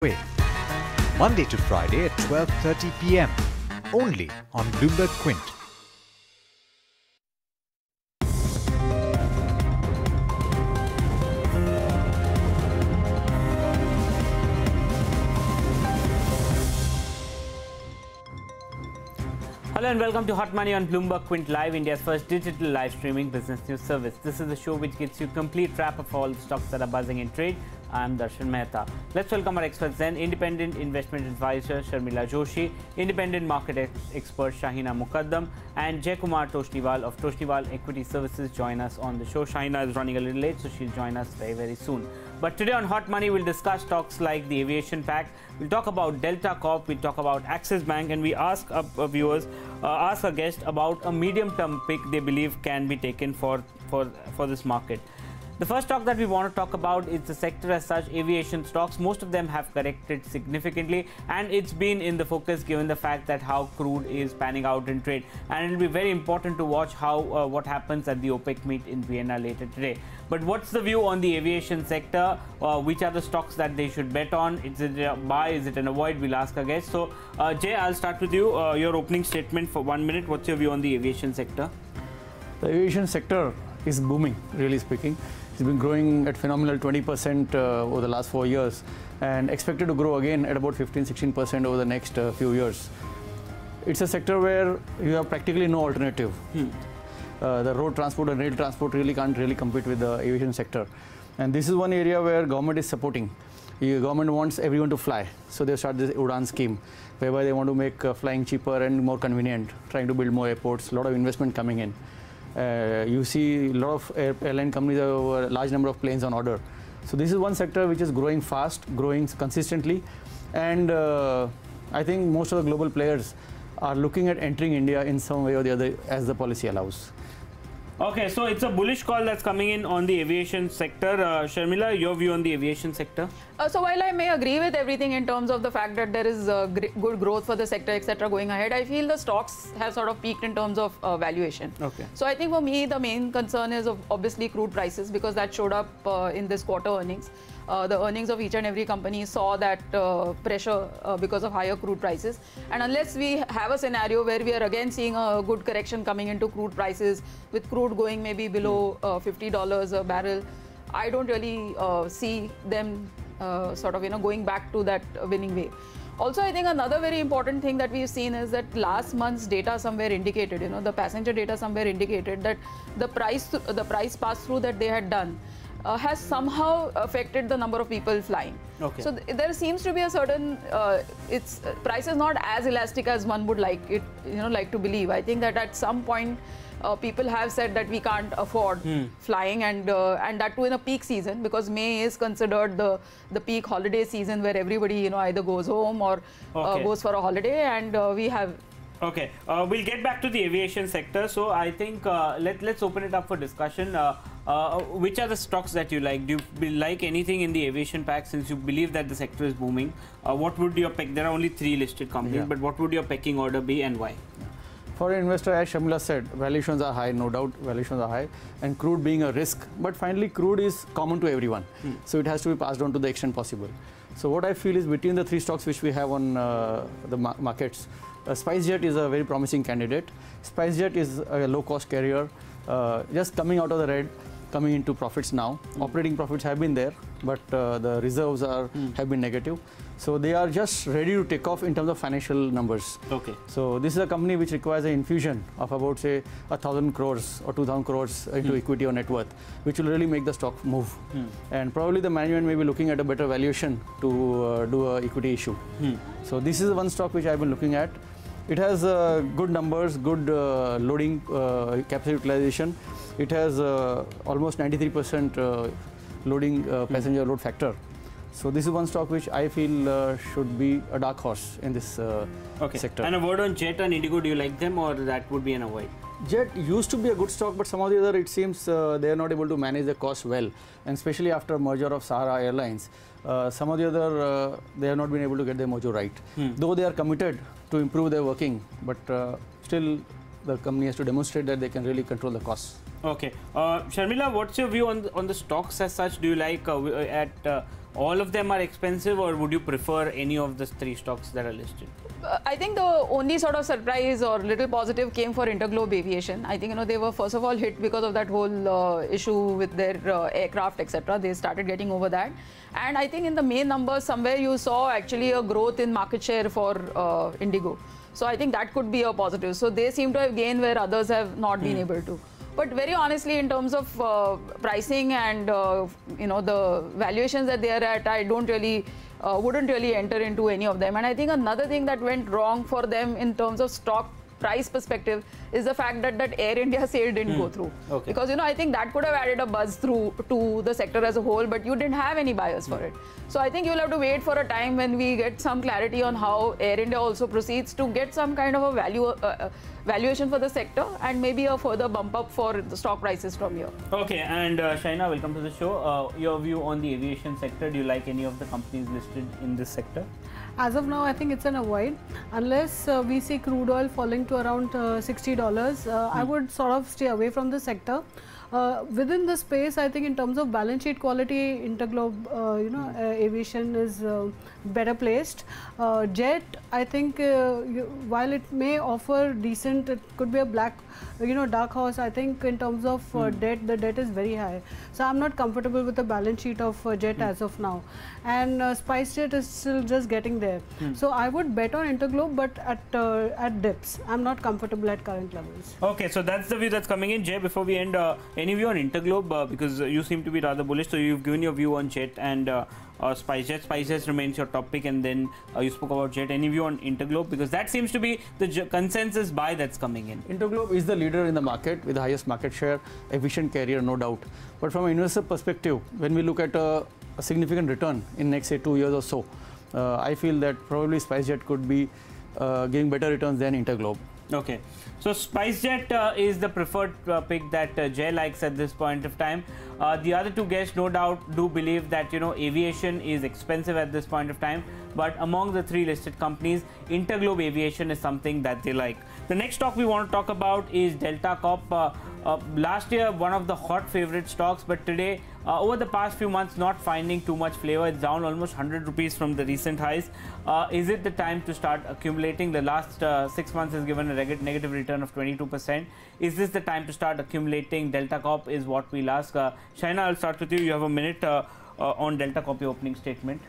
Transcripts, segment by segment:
Way, Monday to Friday at 12:30 p.m. only on Bloomberg Quint. Hello and welcome to Hot Money on Bloomberg Quint Live, India's first digital live streaming business news service. This is the show which gets you complete wrap of all the stocks that are buzzing in trade. I'm Darshan Mehta. Let's welcome our experts then. Independent investment advisor Sharmila Joshi, independent market expert Shahina Mukadam, and JayKumar Toshniwal of Toshniwal Equity Services join us on the show. Shahina is running a little late, so she'll join us very soon. But today on Hot Money, we'll discuss stocks like the Aviation pack. We'll talk about Delta Corp. We'll talk about Axis Bank, and we ask our viewers, ask our guest about a medium-term pick they believe can be taken for this market. The first stock that we want to talk about is the sector as such, aviation stocks. Most of them have corrected significantly, and it's been in the focus given the fact that how crude is panning out in trade. And it'll be very important to watch how what happens at the OPEC meet in Vienna later today. But what's the view on the aviation sector? Which are the stocks that they should bet on? Is it a buy? Is it an avoid? We'll ask our guest. So, Jay, I'll start with you. Your opening statement for 1 minute. What's your view on the aviation sector? The aviation sector is booming, really speaking. It's been growing at phenomenal 20% over the last 4 years and expected to grow again at about 15-16% over the next few years. It's a sector where you have practically no alternative. The road transport and rail transport can't compete with the aviation sector. And this is one area where government is supporting. The government wants everyone to fly. So they start this UDAN scheme, whereby they want to make flying cheaper and more convenient, trying to build more airports, a lot of investment coming in. You see a lot of airline companies have a large number of planes on order. So this is one sector which is growing fast, growing consistently, and I think most of the global players are looking at entering India in some way or the other as the policy allows. Okay, so it's a bullish call that's coming in on the aviation sector. Sharmila, your view on the aviation sector? So while I may agree with everything in terms of the fact that there is good growth for the sector, etc. going ahead, I feel the stocks have sort of peaked in terms of valuation. Okay. So I think for me, the main concern is obviously crude prices, because that showed up in this quarter earnings. The earnings of each and every company saw that pressure because of higher crude prices. And unless we have a scenario where we are again seeing a good correction coming into crude prices, with crude going maybe below $50 a barrel, I don't really see them sort of going back to that winning way. Also, I think another very important thing that we've seen is that last month's data somewhere indicated, the passenger data somewhere indicated that the price pass-through that they had done has somehow affected the number of people flying. Okay. So there seems to be a certain, price is not as elastic as one would like it, like to believe. I think that at some point, people have said that we can't afford flying, and that too in a peak season, because May is considered the peak holiday season where everybody either goes home or goes for a holiday, and we have. Okay, we'll get back to the aviation sector. So I think let's open it up for discussion. Which are the stocks that you like? Do you like anything in the aviation pack, since you believe that the sector is booming? What would your pick? There are only 3 listed companies, but what would your pecking order be and why? For an investor, as Sharmila said, valuations are high, no doubt, valuations are high, and crude being a risk. But finally, crude is common to everyone, so it has to be passed on to the extent possible. So what I feel is, between the 3 stocks which we have on the markets, SpiceJet is a very promising candidate. SpiceJet is a low-cost carrier, just coming out of the red, coming into profits now. Operating profits have been there, but the reserves have been negative. So they are just ready to take off in terms of financial numbers. Okay. So this is a company which requires an infusion of about, say, 1,000 crores or 2,000 crores into equity or net worth, which will really make the stock move. And probably the management may be looking at a better valuation to do an equity issue. So this is one stock which I've been looking at. It has good numbers, good loading capacity utilization. It has almost 93% loading passenger load factor. So this is one stock which I feel should be a dark horse in this sector. And a word on Jet and Indigo, do you like them, or that would be an avoid? Jet used to be a good stock, but some of the other, it seems they are not able to manage the cost well, and especially after merger of Sahara Airlines, some of the other they have not been able to get their mojo right. Though they are committed to improve their working, but still the company has to demonstrate that they can really control the costs. Okay. Sharmila, what's your view on the stocks as such? Do you like all of them are expensive, or would you prefer any of the 3 stocks that are listed? I think the only sort of surprise or little positive came for Interglobe Aviation. I think they were first of all hit because of that whole issue with their aircraft, etc. They started getting over that, and I think in the main numbers somewhere you saw actually a growth in market share for Indigo. So I think that could be a positive. So they seem to have gained where others have not been able to. But very honestly, in terms of pricing and the valuations that they are at, I don't really wouldn't really enter into any of them. And I think another thing that went wrong for them in terms of stock price perspective is the fact that Air India sale didn't go through. Okay. Because I think that could have added a buzz through to the sector as a whole, but you didn't have any buyers for it. So I think you'll have to wait for a time when we get some clarity on how Air India also proceeds to get some kind of a valuation for the sector and maybe a further bump up for the stock prices from here. Okay, and Shahina, welcome to the show. Your view on the aviation sector, do you like any of the companies listed in this sector? As of now, I think it's an avoid. Unless we see crude oil falling to around $60, I would sort of stay away from the sector. Within the space, I think in terms of balance sheet quality, Interglobe, Aviation is better placed. Jet, I think while it may offer decent, it could be a black, dark horse. I think in terms of debt, the debt is very high. So I'm not comfortable with the balance sheet of Jet as of now. And SpiceJet is still just getting there. So I would bet on Interglobe, but at dips. I'm not comfortable at current levels. Okay, so that's the view that's coming in. Jay, before we end, any view on Interglobe? Because you seem to be rather bullish, so you've given your view on Jet and SpiceJet. SpiceJet remains your top pick, and then you spoke about Jet. Any view on Interglobe? Because that seems to be the consensus buy that's coming in. Interglobe is the leader in the market with the highest market share, efficient carrier, no doubt. But from an investor perspective, when we look at a significant return in next say 2 years or so, I feel that probably SpiceJet could be giving better returns than Interglobe. Okay, so SpiceJet is the preferred pick that Jay likes at this point of time. The other 2 guests no doubt do believe that aviation is expensive at this point of time, but among the 3 listed companies, Interglobe Aviation is something that they like. The next stock we want to talk about is Delta Corp. Last year one of the hot favorite stocks, but today over the past few months not finding too much flavor. It's down almost 100 rupees from the recent highs. Is it the time to start accumulating? The last 6 months has given a negative return of 22%. Is this the time to start accumulating? Delta Corp is what we'll ask. Shahina, I'll start with you. You have a minute on Delta Corp, your opening statement.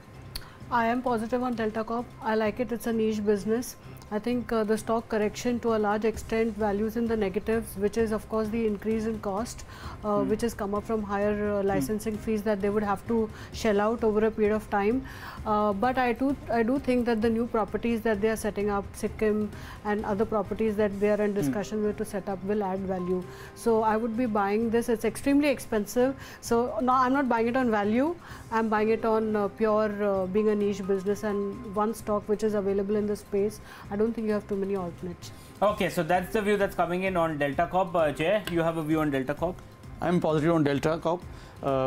I am positive on Delta Corp. I like it. It's a niche business. I think the stock correction to a large extent values in the negatives, which is of course the increase in cost, which has come up from higher licensing fees that they would have to shell out over a period of time. But I do think that the new properties that they are setting up, Sikkim and other properties that they are in discussion with to set up, will add value. So I would be buying this. It's extremely expensive. So no, I'm not buying it on value. I'm buying it on pure being a niche business and one stock which is available in the space. I don't think you have too many alternates. Okay, so that's the view that's coming in on Delta Corp. Jay, you have a view on Delta Corp? I'm positive on Delta Corp.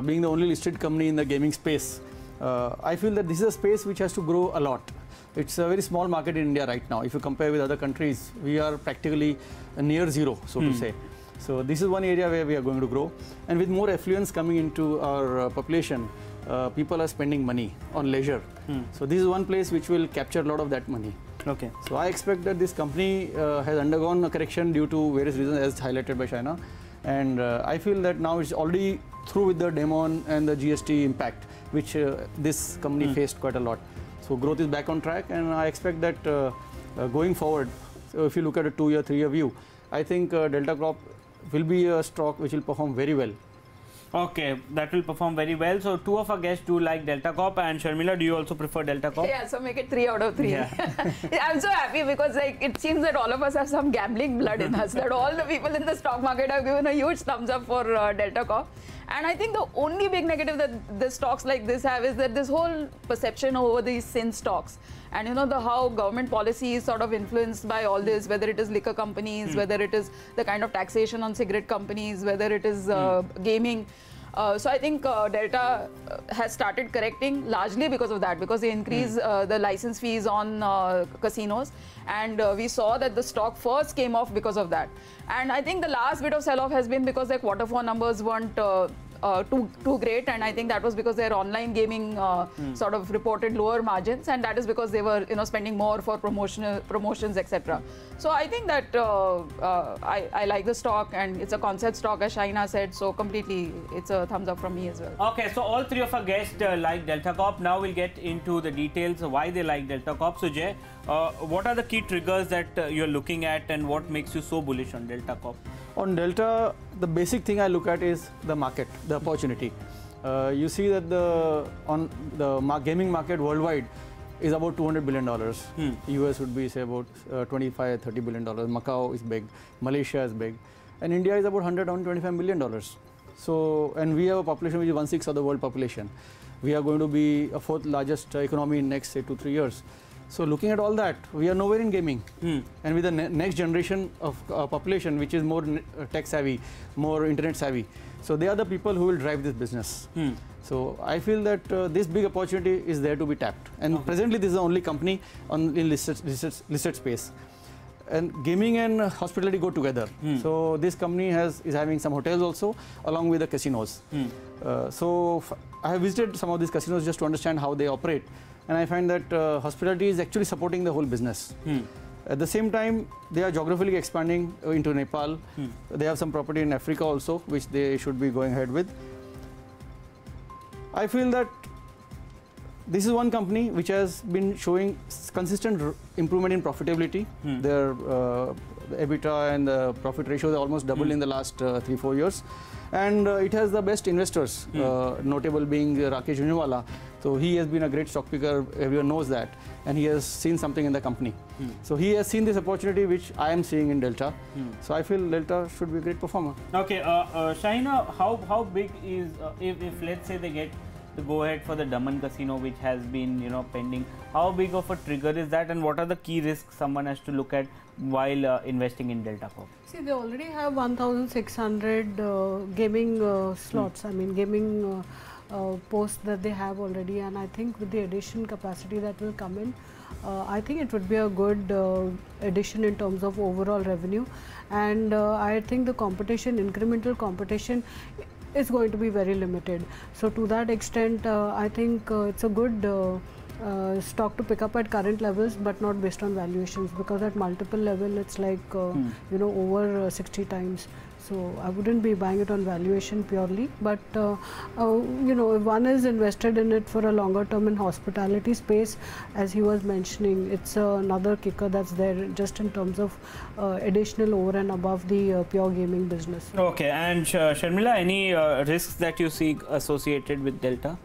Being the only listed company in the gaming space, I feel that this is a space which has to grow a lot. It's a very small market in India right now. If you compare with other countries, we are practically near zero, so to say. So this is one area where we are going to grow. And with more affluence coming into our population, people are spending money on leisure. So this is one place which will capture a lot of that money. Okay. So I expect that this company has undergone a correction due to various reasons as highlighted by Shahina. And I feel that now it's already through with the demon and the GST impact, which this company faced quite a lot. So growth is back on track, and I expect that going forward, so if you look at a 2-year, 3-year view, I think Delta Corp will be a stock which will perform very well. Okay, that will perform very well. So 2 of our guests do like Delta Corp, and Sharmila, do you also prefer Delta Corp? Yeah, so make it 3 out of 3. Yeah. I'm so happy because it seems that all of us have some gambling blood in us, that all the people in the stock market have given a huge thumbs up for Delta Corp. And I think the only big negative that the stocks like this have is that this whole perception over these sin stocks, and how government policy is sort of influenced by all this, whether it is liquor companies, whether it is the kind of taxation on cigarette companies, whether it is gaming. So I think Delta has started correcting largely because of that, because they increased the license fees on casinos, and we saw that the stock first came off because of that. And I think the last bit of sell-off has been because their Q4 numbers weren't too great, and I think that was because their online gaming sort of reported lower margins, and that is because they were spending more for promotions, etc. So I think that I like the stock, and it's a concept stock, as Shahina said, so completely it's a thumbs up from me as well. Okay, so all three of our guests like Delta Corp. Now we'll get into the details of why they like Delta Corp. So Jay, what are the key triggers that you're looking at, and what makes you so bullish on Delta Corp? On Delta, the basic thing I look at is the market, the opportunity. You see that the gaming market worldwide is about $200 billion. US would be say about $25–30 billion. Macau is big, Malaysia is big, and India is about $125 million. So, and we have a population which is 1/6 of the world population. We are going to be a fourth largest economy in next say 2–3 years. So looking at all that, we are nowhere in gaming. And with the next generation of population, which is more tech savvy, more internet savvy, so they are the people who will drive this business. So I feel that this big opportunity is there to be tapped. And presently, this is the only company in listed space. And gaming and hospitality go together. So this company is having some hotels also, along with the casinos. So I have visited some of these casinos just to understand how they operate. And I find that hospitality is actually supporting the whole business. At the same time, they are geographically expanding into Nepal. They have some property in Africa also, which they should be going ahead with. I feel that this is one company which has been showing consistent improvement in profitability. Their EBITDA and the profit ratios are almost doubled in the last 3–4 years. And it has the best investors, notable being Rakesh Jhunjhunwala. So he has been a great stock picker, everyone knows that, and he has seen something in the company. So he has seen this opportunity which I am seeing in Delta. So I feel Delta should be a great performer. Okay, Shahina, how big is, if let's say they get the go-ahead for the Daman Casino, which has been pending, how big of a trigger is that, and what are the key risks someone has to look at while investing in Delta Corp? See, they already have 1,600 gaming slots, I mean gaming posts that they have already, and I think with the addition capacity that will come in, I think it would be a good addition in terms of overall revenue. And I think the competition, incremental competition, is going to be very limited. So to that extent, I think it's a good stock to pick up at current levels, but not based on valuations, because at multiple level it's like over 60 times. So I wouldn't be buying it on valuation purely, but if one is invested in it for a longer term in hospitality space, as he was mentioning, it's another kicker that's there just in terms of additional over and above the pure gaming business. Okay, and Sharmila, any risks that you see associated with Delta?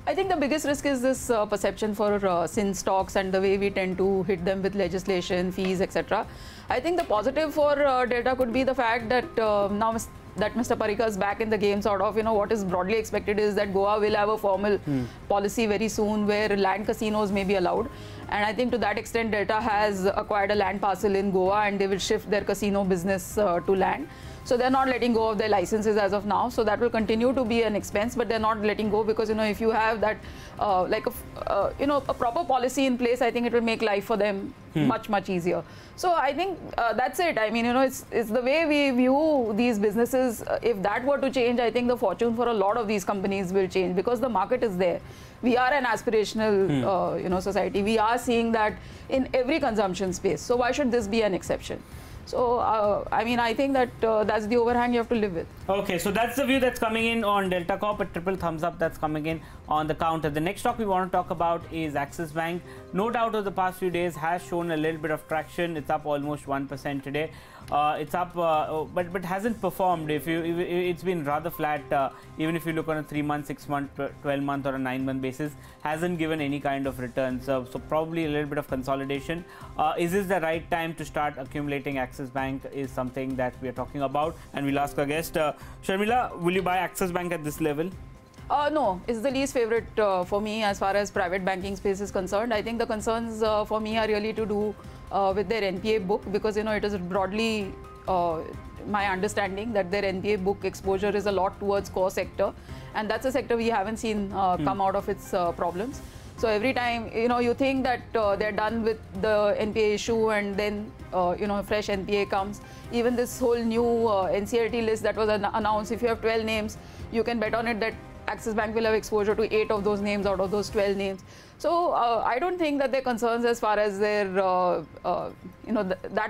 I think the biggest risk is this perception for sin stocks and the way we tend to hit them with legislation, fees, etc. I think the positive for Delta could be the fact that now that Mr. Parikar is back in the game, sort of, what is broadly expected is that Goa will have a formal policy very soon where land casinos may be allowed. And I think to that extent, Delta has acquired a land parcel in Goa, and they will shift their casino business to land. So they're not letting go of their licenses as of now. So that will continue to be an expense, but they're not letting go because, if you have that, a proper policy in place, I think it will make life for them much easier. So I think that's it. I mean, it's the way we view these businesses. If that were to change, I think the fortune for a lot of these companies will change, because the market is there. We are an aspirational, society. We are seeing that in every consumption space. So why should this be an exception? So, I think that that's the overhang you have to live with. Okay, so that's the view that's coming in on Delta Corp, a triple thumbs up that's coming in on the counter. The next stock we want to talk about is Axis Bank. No doubt over the past few days has shown a little bit of traction. It's up almost 1% today. It's up, but hasn't performed. It's been rather flat. Even if you look on a 3-month, 6-month, 12-month, or a 9-month basis, hasn't given any kind of return. So probably a little bit of consolidation. Is this the right time to start accumulating Axis Bank? Is something that we are talking about, and we'll ask our guest. Sharmila, will you buy Axis Bank at this level? No, it's the least favorite for me as far as private banking space is concerned. I think the concerns for me are really to do with their NPA book, because it is broadly my understanding that their NPA book exposure is a lot towards core sector, and that's a sector we haven't seen come out of its problems. So every time, you think that they're done with the NPA issue, and then, fresh NPA comes. Even this whole new NCLT list that was announced, if you have 12 names, you can bet on it that Axis Bank will have exposure to 8 of those names out of those 12 names. So I don't think that their concerns as far as their, that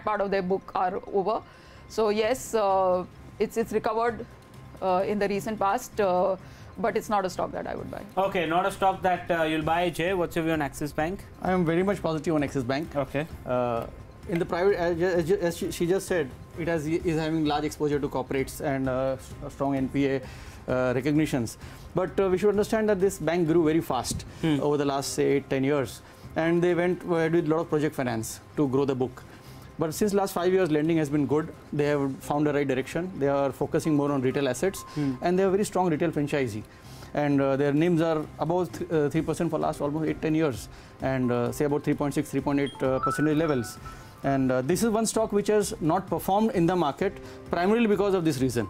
part of their book are over. So yes, it's recovered in the recent past. But it's not a stock that I would buy. Okay, not a stock that you'll buy. Jay, what's your view on Axis Bank? I am very much positive on Axis Bank. Okay. In the private, as she just said, it is having large exposure to corporates and strong NPA recognitions. But we should understand that this bank grew very fast over the last, say, 8-10 years. And they went with a lot of project finance to grow the book. But since last 5 years, lending has been good. They have found the right direction. They are focusing more on retail assets, and they have very strong retail franchisee. And their NIMs are above 3% for last almost 8-10 years, and say about 3.6-3.8% levels. And this is one stock which has not performed in the market primarily because of this reason.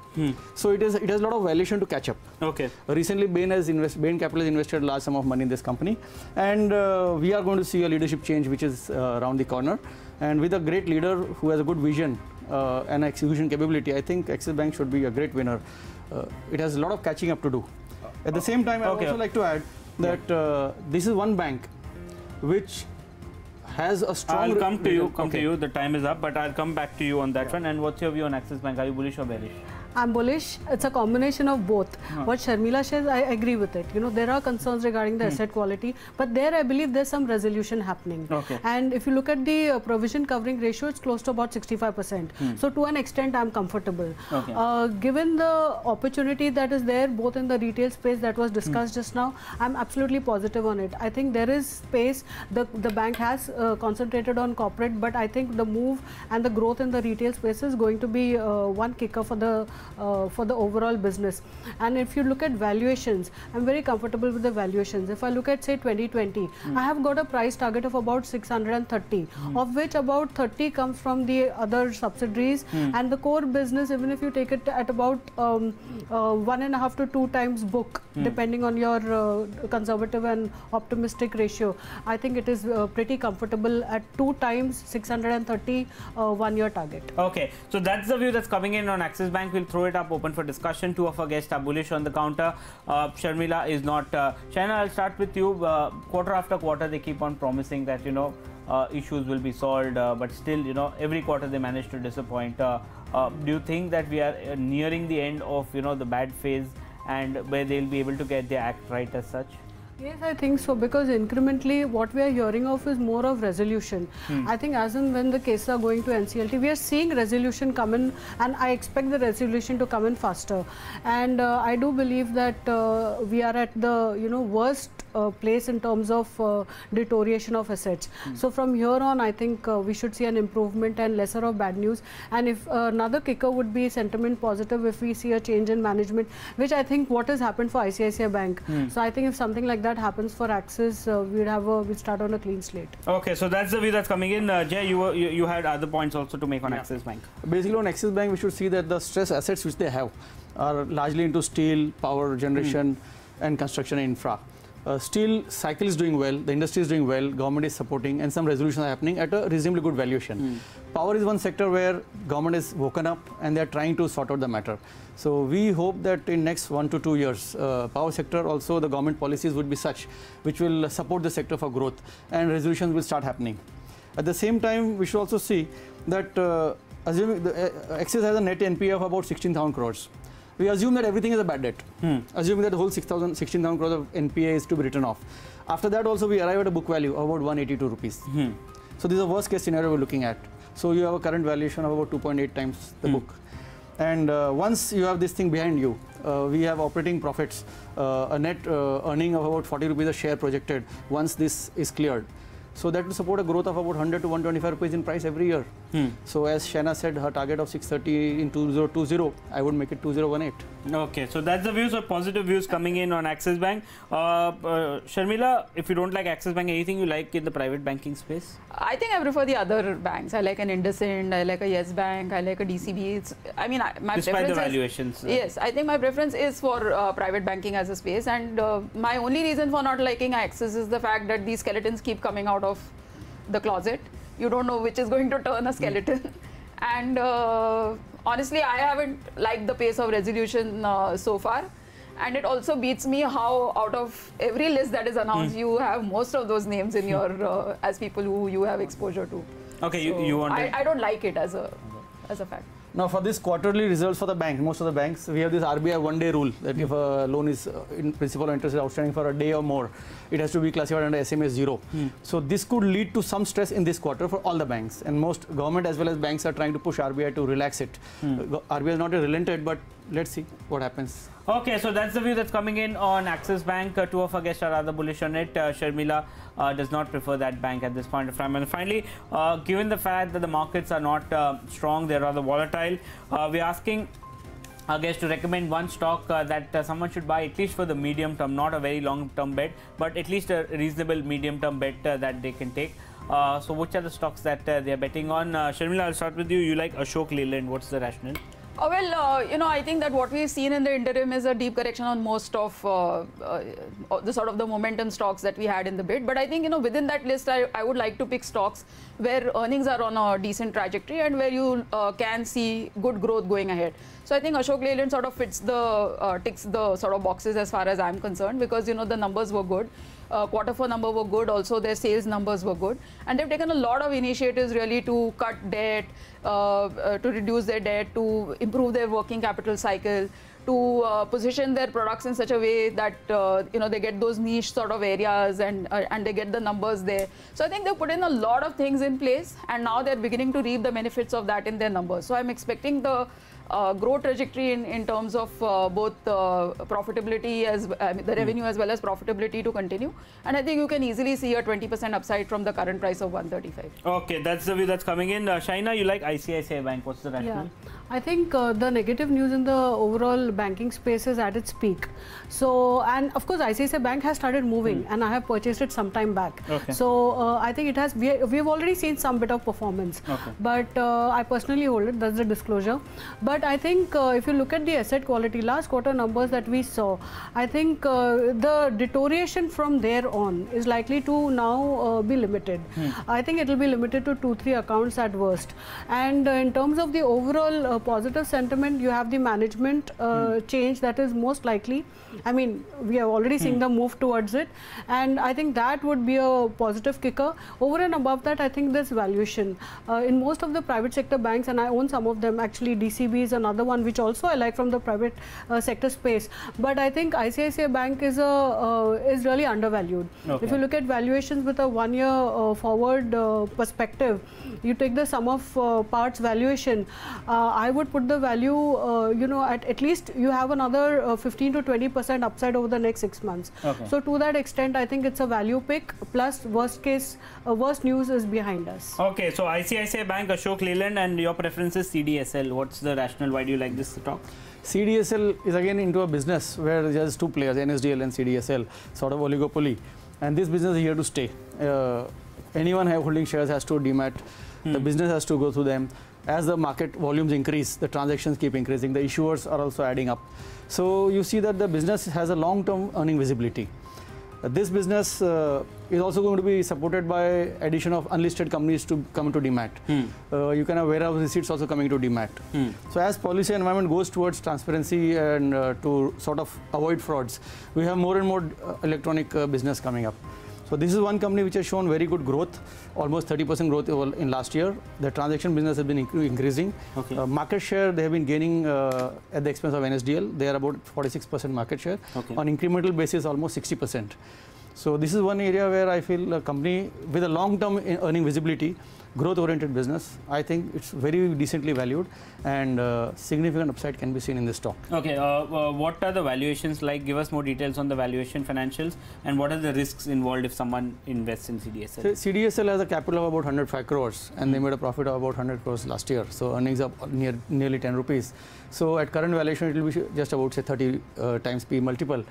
So it has a lot of valuation to catch up. Okay. Recently, Bain Capital has invested a large sum of money in this company, and we are going to see a leadership change which is around the corner. And with a great leader who has a good vision and execution capability, I think Axis Bank should be a great winner. It has a lot of catching up to do. At the same time, I would also like to add that this is one bank which has a strong... I'll come to you. The time is up, but I'll come back to you on that one. And what's your view on Axis Bank? Are you bullish or bearish? I'm bullish. It's a combination of both. What Sharmila says, I agree with it. There are concerns regarding the asset quality, but there I believe there's some resolution happening. Okay. And if you look at the provision covering ratio, it's close to about 65%. So to an extent, I'm comfortable. Okay. Given the opportunity that is there, both in the retail space that was discussed just now, I'm absolutely positive on it. I think there is space. The bank has concentrated on corporate, but I think the move and the growth in the retail space is going to be one kicker for the overall business. And if you look at valuations, I'm very comfortable with the valuations. If I look at, say, 2020, I have got a price target of about 630, of which about 30 comes from the other subsidiaries, and the core business, even if you take it at about 1.5 to 2 times book, depending on your conservative and optimistic ratio, I think it is pretty comfortable at 2 times 630 1-year target. Okay, so that's the view that's coming in on Axis Bank. We'll throw it up open for discussion. 2 of our guests are bullish on the counter. Sharmila is not. Shahina, I'll start with you. Quarter after quarter, they keep on promising that issues will be solved, but still, every quarter they manage to disappoint. Do you think that we are nearing the end of the bad phase, and where they'll be able to get their act right as such? Yes, I think so, because incrementally what we are hearing of is more of resolution. I think as and when the cases are going to NCLT, we are seeing resolution come in, and I expect the resolution to come in faster. And I do believe that we are at the worst place in terms of deterioration of assets. So from here on, I think we should see an improvement and lesser of bad news. And if another kicker would be sentiment positive if we see a change in management, which I think what has happened for ICICI Bank. So I think if something like that happens for Axis, we'd start on a clean slate. Okay, so that's the view that's coming in. Jay, you had other points also to make on Axis Bank. Basically on Axis Bank, we should see that the stress assets which they have are largely into steel, power generation and construction and infra. Steel cycle is doing well, the industry is doing well, government is supporting, and some resolutions are happening at a reasonably good valuation. Power is one sector where government is woken up and they are trying to sort out the matter. So we hope that in next 1 to 2 years, power sector also the government policies would be such which will support the sector for growth, and resolutions will start happening. At the same time, we should also see that assuming the Axis has a net NPA of about 16,000 crores. We assume that everything is a bad debt, assuming that the whole 16,000 crores of NPA is to be written off. After that also we arrive at a book value of about 182 rupees. So this is a worst case scenario we're looking at. So you have a current valuation of about 2.8 times the book. And once you have this thing behind you, we have operating profits, a net earning of about 40 rupees a share projected once this is cleared. So that will support a growth of about 100 to 125 rupees in price every year. So as Shahina said, her target of 630 in 2020, I would make it 2018. Okay, so that's the views or positive views coming in on Axis Bank. Sharmila, if you don't like Axis Bank, anything you like in the private banking space? I think I prefer the other banks. I like an IndusInd, I like a Yes Bank, I like a DCB. My Despite the preference valuations. Yes, I think my preference is for private banking as a space, and my only reason for not liking Axis is the fact that these skeletons keep coming out of the closet. You don't know which is going to turn a skeleton. And honestly, I haven't liked the pace of resolution so far. And it also beats me how out of every list that is announced, you have most of those names in your as people who you have exposure to. Okay, so you want I don't like it as a fact. Now for this quarterly results for the bank, most of the banks, we have this RBI one-day rule that if a loan is in principal or interest is outstanding for a day or more, it has to be classified under SMS 0. So this could lead to some stress in this quarter for all the banks, and most government as well as banks are trying to push RBI to relax it. RBI is not relented, but let's see what happens. Okay, so that's the view that's coming in on Axis Bank. Two of our guests are rather bullish on it. Sharmila does not prefer that bank at this point of time. And finally, given the fact that the markets are not strong, they're rather volatile, we're asking our guests to recommend one stock that someone should buy at least for the medium term, not a very long term bet, but at least a reasonable medium term bet that they can take. So which are the stocks that they're betting on? Sharmila, I'll start with you. You like Ashok Leyland. What's the rationale? I think that what we've seen in the interim is a deep correction on most of the sort of the momentum stocks that we had in the bid. But I think, within that list, I would like to pick stocks where earnings are on a decent trajectory and where you can see good growth going ahead. So I think Ashok Leyland sort of ticks the sort of boxes as far as I'm concerned, because, the numbers were good. Quarter 4 number were good, also their sales numbers were good, and they've taken a lot of initiatives really to cut debt, to reduce their debt, to improve their working capital cycle, to position their products in such a way that they get those niche sort of areas and they get the numbers there. So I think they've put in a lot of things in place, and now they're beginning to reap the benefits of that in their numbers. So I'm expecting the growth trajectory in terms of both profitability the revenue as well as profitability to continue, and I think you can easily see a 20% upside from the current price of 135. Okay, that's the view that's coming in. Shahina, you like ICICI Bank. What's the rationale? Yeah. I think the negative news in the overall banking space is at its peak. So, and of course ICICI Bank has started moving, and I have purchased it some time back. Okay. So I think it has, we've already seen some bit of performance, but I personally hold it, that's the disclosure. But I think if you look at the asset quality, last quarter numbers that we saw, I think the deterioration from there on is likely to now be limited. I think it will be limited to 2-3 accounts at worst. And in terms of the overall positive sentiment, you have the management change that is most likely. I mean, we have already seen the move towards it, and I think that would be a positive kicker. Over and above that, I think this valuation in most of the private sector banks, and I own some of them, actually DCB is another one which also I like from the private sector space, but I think ICICI Bank is really undervalued. Okay. If you look at valuations with a 1 year forward perspective, you take the sum of parts valuation, I would put the value at least you have another 15 to 20% upside over the next 6 months. Okay. So to that extent, I think it's a value pick, plus worst news is behind us. Okay, so ICICI Bank, Ashok Leyland, and your preference is CDSL. What's the rationale? Why do you like this stock? CDSL is again into a business where there's two players, NSDL and CDSL, sort of oligopoly, and this business is here to stay. Anyone holding shares has to demat, the business has to go through them. As the market volumes increase, the transactions keep increasing, the issuers are also adding up. So you see that the business has a long-term earning visibility. This business is also going to be supported by addition of unlisted companies to come to demat. You can have warehouse receipts also coming to demat. So as policy environment goes towards transparency and to sort of avoid frauds, we have more and more electronic business coming up. So this is one company which has shown very good growth, almost 30% growth in last year. The transaction business has been increasing. Okay. Market share, they have been gaining at the expense of NSDL. They are about 46% market share. Okay. On incremental basis, almost 60%. So this is one area where I feel a company with a long-term earning visibility, growth-oriented business, I think it's very decently valued, and significant upside can be seen in this stock. Okay, what are the valuations like? Give us more details on the valuation financials, and what are the risks involved if someone invests in CDSL? So CDSL has a capital of about 105 crores, and they made a profit of about 100 crores last year. So earnings are nearly 10 rupees. So at current valuation, it will be just about say 30 times P multiple.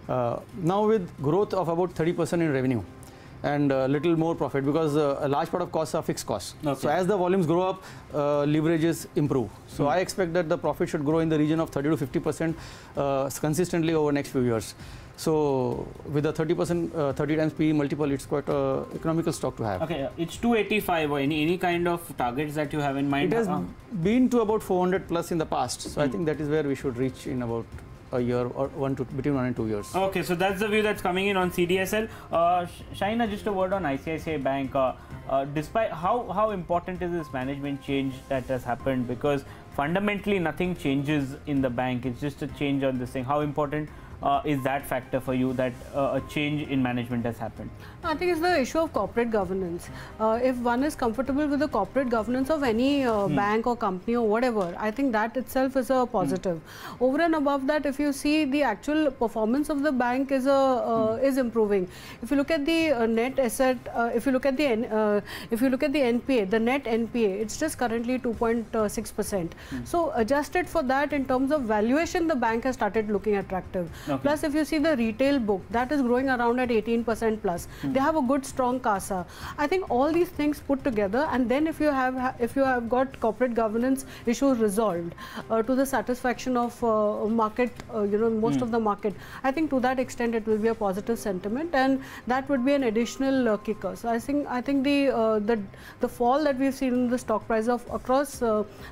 Now with growth of about 30% in revenue, and a little more profit, because a large part of costs are fixed costs. Okay. So as the volumes grow up, leverages improve. So I expect that the profit should grow in the region of 30 to 50% consistently over the next few years. So with a 30%, 30 times PE multiple, it's quite an economical stock to have. Okay, it's 285. Or any kind of targets that you have in mind? It has been to about 400 plus in the past. So I think that is where we should reach in about a year or between 1 and 2 years. Okay, so that's the view that's coming in on CDSL. Shahina, just a word on ICICI Bank. Despite how important is this management change that has happened? Because fundamentally nothing changes in the bank. It's just a change on this thing. How important is that factor for you, that a change in management has happened? I think it's the issue of corporate governance. If one is comfortable with the corporate governance of any bank or company or whatever, I think that itself is a positive. Over and above that, if you see the actual performance of the bank is improving. If you look at the net asset, if you look at the NPA, the net NPA, it's just currently 2.6%. So adjusted for that, in terms of valuation, the bank has started looking attractive. Okay. Plus, if you see the retail book, that is growing around at 18% plus. They have a good strong CASA. I think all these things put together, and then if you have got corporate governance issues resolved to the satisfaction of market, most of the market, I think to that extent it will be a positive sentiment, and that would be an additional kicker. So I think the fall that we've seen in the stock price of across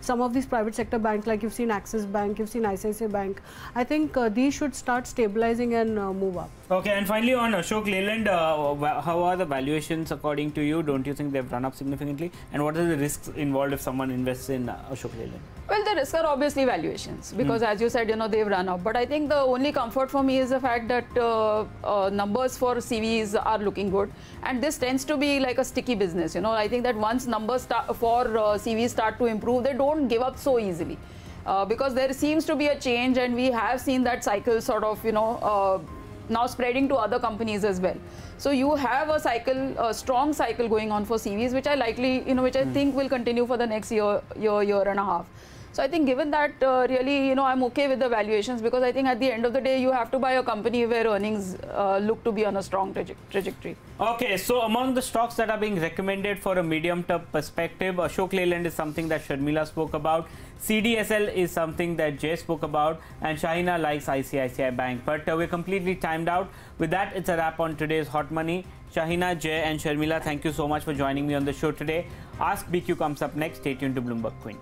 some of these private sector banks, like you've seen Axis Bank, you've seen ICICI Bank, I think these should start stabilizing and move up. Okay, and finally on Ashok Leyland, how are the valuations according to you? Don't you think they've run up significantly? And what are the risks involved if someone invests in Ashok Leyland? Well, the risks are obviously valuations, because as you said, they've run up. But I think the only comfort for me is the fact that numbers for CVs are looking good, and this tends to be like a sticky business. I think that once numbers for CVs start to improve, they don't give up so easily. Because there seems to be a change, and we have seen that cycle sort of, now spreading to other companies as well. So you have a cycle, a strong cycle going on for CVs, which I likely, which I think will continue for the next year and a half. So I think given that, really, I'm okay with the valuations, because I think at the end of the day, you have to buy a company where earnings look to be on a strong trajectory. Okay, so among the stocks that are being recommended for a medium-term perspective, Ashok Leyland is something that Sharmila spoke about, CDSL is something that Jay spoke about, and Shahina likes ICICI Bank. But we're completely timed out. With that, it's a wrap on today's Hot Money. Shahina, Jay and Sharmila, thank you so much for joining me on the show today. Ask BQ comes up next. Stay tuned to Bloomberg Quint.